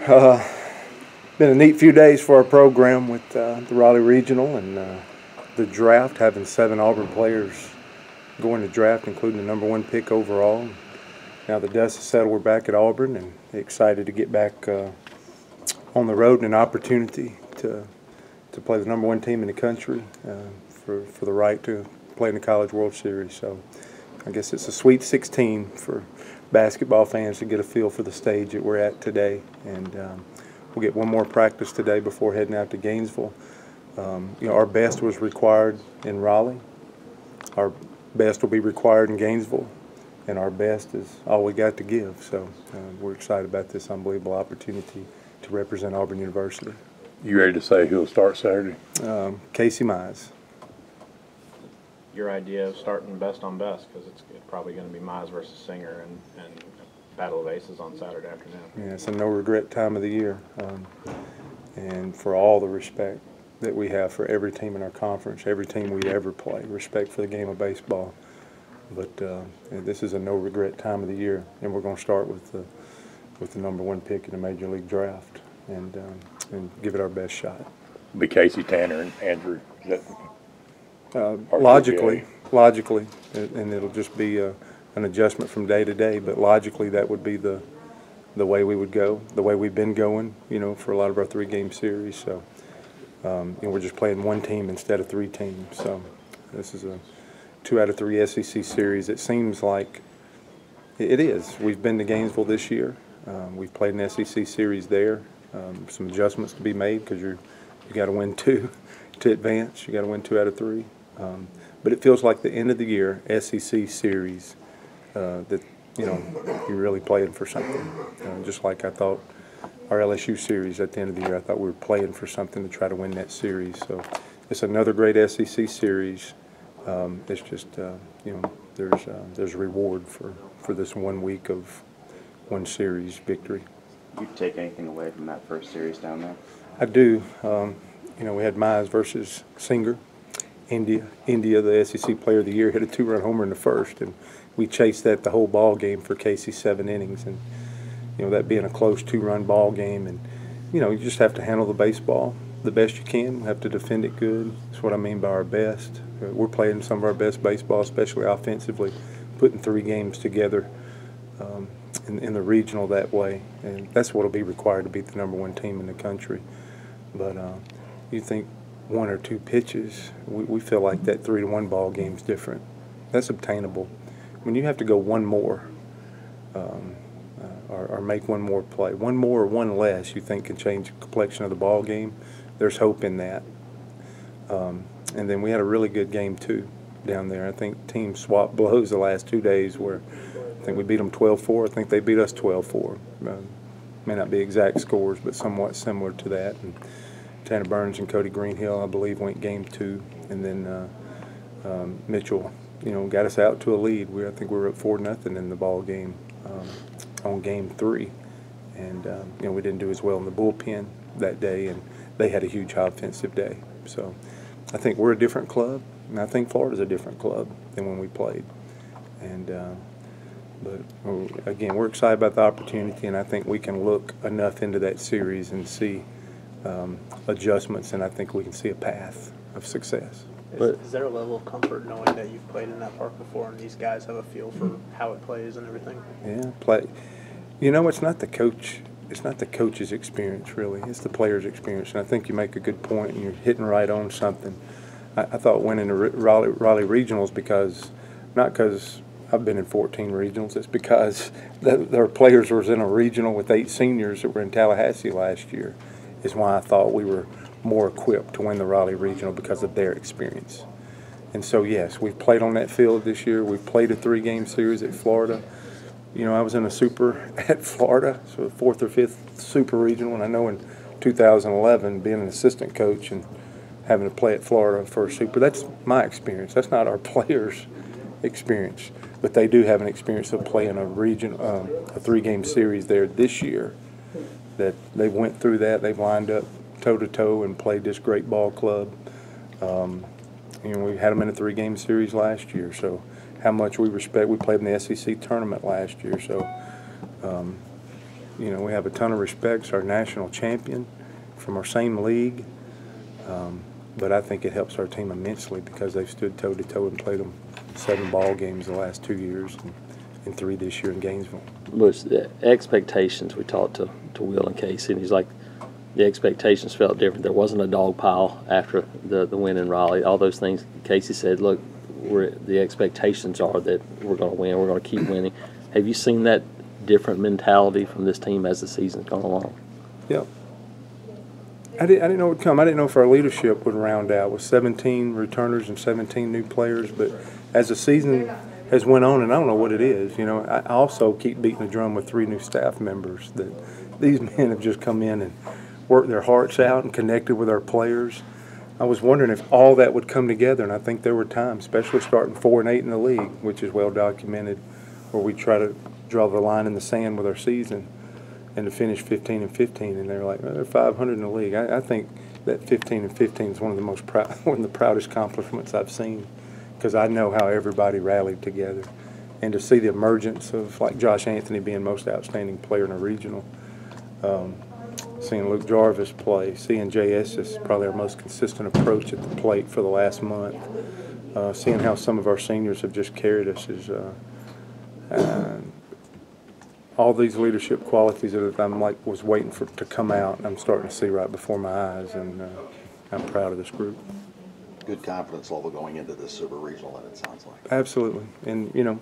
Been a neat few days for our program with the Raleigh Regional and the draft, having 7 Auburn players going to draft, including the #1 pick overall. Now the dust is settled, we're back at Auburn and excited to get back on the road and an opportunity to play the #1 team in the country for the right to play in the College World Series. So I guess it's a Sweet 16 for basketball fans to get a feel for the stage that we're at today. And we'll get one more practice today before heading out to Gainesville. Our best was required in Raleigh. Our best will be required in Gainesville. And our best is all we got to give. So we're excited about this unbelievable opportunity to represent Auburn University. You ready to say who'll start Saturday? Casey Mize. Your idea of starting best on best, because it's probably going to be Mize versus Singer and Battle of Aces on Saturday afternoon. Yeah, it's a no-regret time of the year. And for all the respect that we have for every team in our conference, every team we ever play, respect for the game of baseball. But this is a no-regret time of the year, and we're going to start with the #1 pick in the Major League Draft and give it our best shot. Be Casey, Tanner, and Andrew. Logically, and it'll just be an adjustment from day to day. But logically, that would be the way we would go, the way we've been going, for a lot of our 3-game series. So, we're just playing 1 team instead of 3 teams. So, this is a 2 out of 3 SEC series. It seems like it is. We've been to Gainesville this year. We've played an SEC series there. Some adjustments to be made because you got to win 2 to advance. You got to win 2 out of 3. But it feels like the end of the year SEC series that you're really playing for something. Just like I thought our LSU series at the end of the year, I thought we were playing for something to try to win that series. So it's another great SEC series. It's just there's a reward for this 1 week of 1 series victory. You take anything away from that first series down there? I do. We had Mize versus Singer. India, the SEC Player of the Year, hit a 2-run homer in the first, and we chased that the whole ball game for Casey's 7 innings. And that being a close 2-run ball game, and you just have to handle the baseball the best you can. Have to defend it good. That's what I mean by our best. We're playing some of our best baseball, especially offensively, putting 3 games together in the regional that way, and that's what will be required to beat the #1 team in the country. But you think 1 or 2 pitches, we feel like that 3-1 ball game's different. That's obtainable. When you have to go 1 more or make 1 more play, 1 more or 1 less, you think can change the complexion of the ball game. There's hope in that. And then we had a really good game too down there. I think teams swapped blows the last 2 days where I think we beat them 12-4. I think they beat us 12-4. May not be exact scores, but somewhat similar to that. And Tanner Burns and Cody Greenhill, I believe, went game 2, and then Mitchell, got us out to a lead. I think we were up 4-0 in the ball game on game 3, and we didn't do as well in the bullpen that day, and they had a huge offensive day. So I think we're a different club, and I think Florida's a different club than when we played. And but again, we're excited about the opportunity, and I think we can look enough into that series and see adjustments, and I think we can see a path of success. Is there a level of comfort knowing that you've played in that park before and these guys have a feel for how it plays and everything? Yeah, play. It's not the coach. It's not the coach's experience, really. It's the player's experience, and I think you make a good point, and you're hitting right on something. I thought winning the Raleigh Regionals not because I've been in 14 regionals. It's because their players was in a regional with 8 seniors that were in Tallahassee last year. Is why I thought we were more equipped to win the Raleigh Regional because of their experience. And so, yes, we've played on that field this year. We've played a 3-game series at Florida. I was in a super at Florida, so a 4th or 5th super regional, and I know in 2011 being an assistant coach and having to play at Florida for a super, that's my experience. That's not our players' experience, but they do have an experience of playing a 3-game series there this year. That they went through that. They've lined up toe-to-toe and played this great ball club. We had them in a 3-game series last year, so how much we respect. We played in the SEC tournament last year, so you know, we have a ton of respect. It's our national champion from our same league. But I think it helps our team immensely because they've stood toe-to-toe and played them 7 ball games the last 2 years and 3 this year in Gainesville. Butch, the expectations, we talked to Will and Casey, and he's like, the expectations felt different. There wasn't a dog pile after the win in Raleigh. All those things, Casey said, look, the expectations are that we're going to win, we're going to keep winning. Have you seen that different mentality from this team as the season's gone along? Yeah. I didn't know it would come. I didn't know if our leadership would round out with 17 returners and 17 new players. But as the season has went on, and I don't know what it is, you know, I also keep beating the drum with 3 new staff members that these men have just come in and worked their hearts out and connected with our players. I was wondering if all that would come together, and I think there were times, especially starting 4-8 in the league, which is well documented, where we try to draw the line in the sand with our season. And to finish 15-15, and they're like, they're 500 in the league. I think that 15-15 is one of the proudest accomplishments I've seen, because I know how everybody rallied together, and to see the emergence of like Josh Anthony being most outstanding player in a regional, seeing Luke Jarvis play, seeing J.S. is probably our most consistent approach at the plate for the last month, seeing how some of our seniors have just carried us is. All these leadership qualities that I'm like was waiting for to come out, I'm starting to see right before my eyes, and I'm proud of this group. Good confidence level going into this Super Regional, and it sounds like. Absolutely, and you know,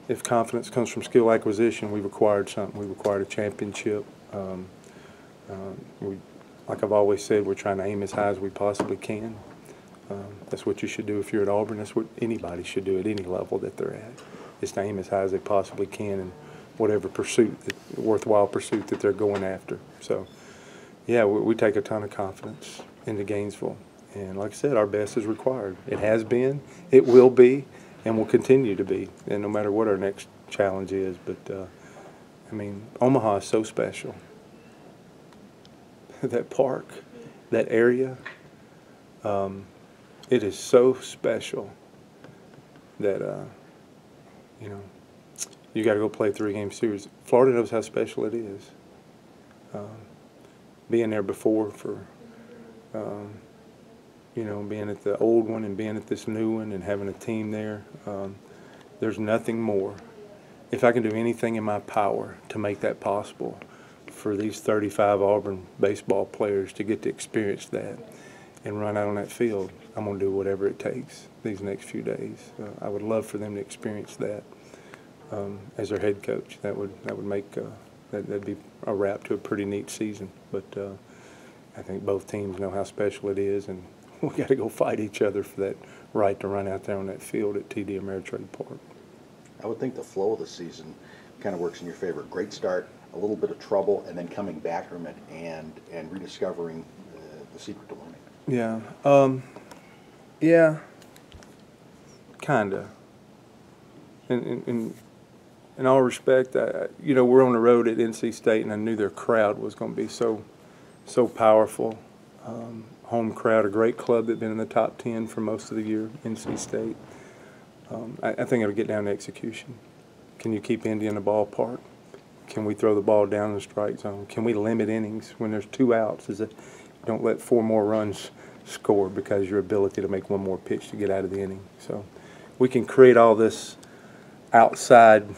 if confidence comes from skill acquisition, we've acquired something. We've acquired a championship. Like I've always said, we're trying to aim as high as we possibly can. That's what you should do if you're at Auburn. That's what anybody should do at any level that they're at. Is to aim as high as they possibly can, and whatever worthwhile pursuit that they're going after. So, yeah, we take a ton of confidence into Gainesville. And like I said, our best is required. It has been, it will be, and will continue to be, and no matter what our next challenge is. But, I mean, Omaha is so special. That park, that area, it is so special that, you know, you got to go play a 3-game series. Florida knows how special it is. Being there before for, you know, being at the old one and being at this new one and having a team there, there's nothing more. If I can do anything in my power to make that possible for these 35 Auburn baseball players to get to experience that and run out on that field, I'm going to do whatever it takes these next few days. I would love for them to experience that. As their head coach, that would make that'd be a wrap to a pretty neat season. But I think both teams know how special it is, and we got to go fight each other for that right to run out there on that field at TD Ameritrade Park. I would think the flow of the season kind of works in your favor. Great start, a little bit of trouble, and then coming back from it and rediscovering the secret to winning. Yeah, yeah, kinda. In all respect, you know, we're on the road at NC State, and I knew their crowd was going to be so powerful. Home crowd, a great club that's been in the top 10 for most of the year, NC State. I think it'll get down to execution. Can you keep Indy in the ballpark? Can we throw the ball down in the strike zone? Can we limit innings when there's 2 outs? Don't let 4 more runs score because your ability to make 1 more pitch to get out of the inning. So we can create all this outside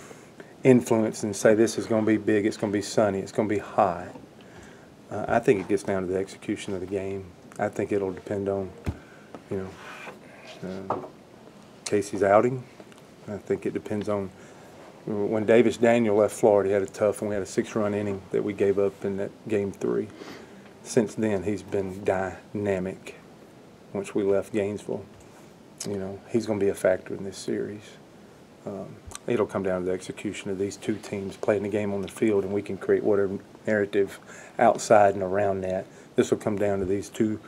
influence and say this is going to be big, it's going to be sunny, it's going to be high. I think it gets down to the execution of the game. I think it'll depend on, you know, Casey's outing. I think it depends on when Davis Daniel left Florida, he had a tough one. We had a 6-run inning that we gave up in that game 3. Since then, he's been dynamic. Once we left Gainesville, you know, he's going to be a factor in this series. It'll come down to the execution of these 2 teams playing the game on the field, and we can create whatever narrative outside and around that. This will come down to these 2,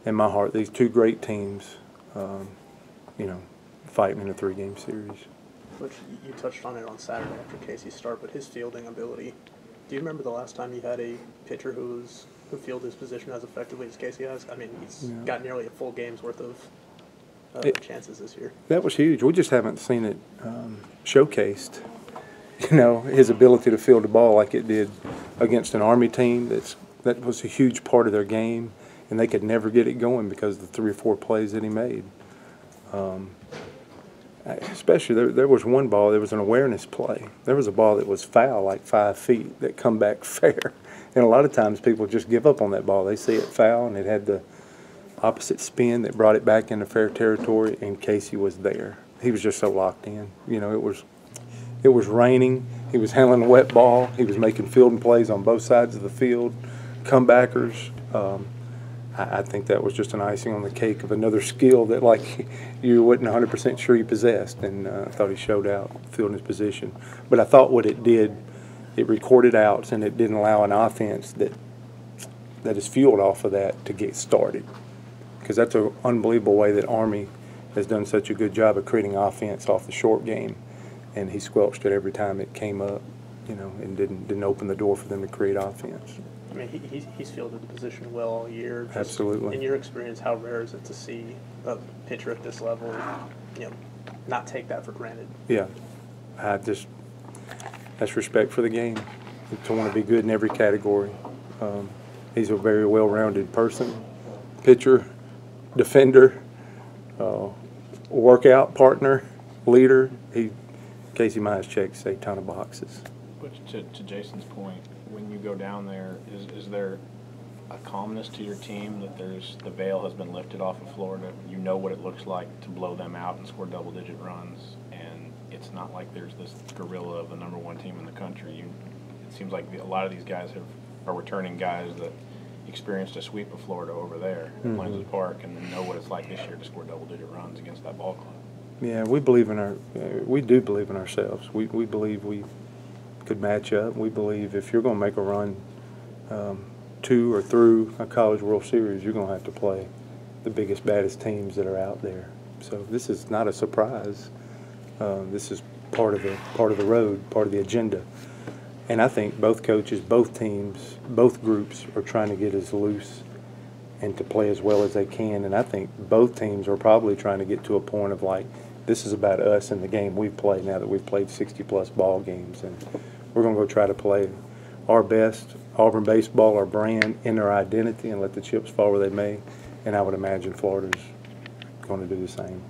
in my heart, these 2 great teams, you know, fighting in a 3-game series. Which you touched on it on Saturday after Casey's start, but his fielding ability. Do you remember the last time you had a pitcher who fielded his position as effectively as Casey has? I mean, he's got nearly a full game's worth of chances this year. That was huge. We just haven't seen it showcased, you know, his ability to field the ball like it did against an Army team that was a huge part of their game, and they could never get it going because of the 3 or 4 plays that he made. Especially, there was one ball, there was an awareness play. There was a ball that was foul, like 5 feet, that come back fair. And a lot of times people just give up on that ball. They see it foul, and it had the opposite spin that brought it back into fair territory, and Casey was there. He was just so locked in. You know, it was raining. He was handling a wet ball. He was making fielding plays on both sides of the field, comebackers. I think that was just an icing on the cake of another skill that, like, you wasn't 100% sure he possessed, and I thought he showed out fielding his position. But I thought what it did, it recorded outs, and it didn't allow an offense that is fueled off of that to get started, because that's an unbelievable way that Army has done such a good job of creating offense off the short game, and he squelched it every time it came up, you know, and didn't open the door for them to create offense. I mean, he's fielded the position well all year. Just absolutely. In your experience, how rare is it to see a pitcher at this level, you know, not take that for granted? Yeah, that's respect for the game. To want to be good in every category. He's a very well-rounded person, pitcher, defender, workout partner, leader. Casey Mize checks a ton of boxes. But to Jason's point, when you go down there, is there a calmness to your team that the veil has been lifted off of Florida? You know what it looks like to blow them out and score double-digit runs, and it's not like there's this gorilla of the #1 team in the country. It seems like a lot of these guys are returning guys that experienced a sweep of Florida over there at Plains Park, and know what it's like this year to score double-digit runs against that ball club. Yeah, we do believe in ourselves. We believe we could match up. We believe if you're going to make a run to or through a College World Series, you're going to have to play the biggest, baddest teams that are out there. So this is not a surprise. This is part of the road, part of the agenda. And I think both coaches, both teams, both groups are trying to get as loose and to play as well as they can. And I think both teams are probably trying to get to a point of, like, this is about us and the game we've played now that we've played 60-plus ball games. And we're going to go try to play our best Auburn baseball, our brand, in our identity, and let the chips fall where they may. And I would imagine Florida's going to do the same.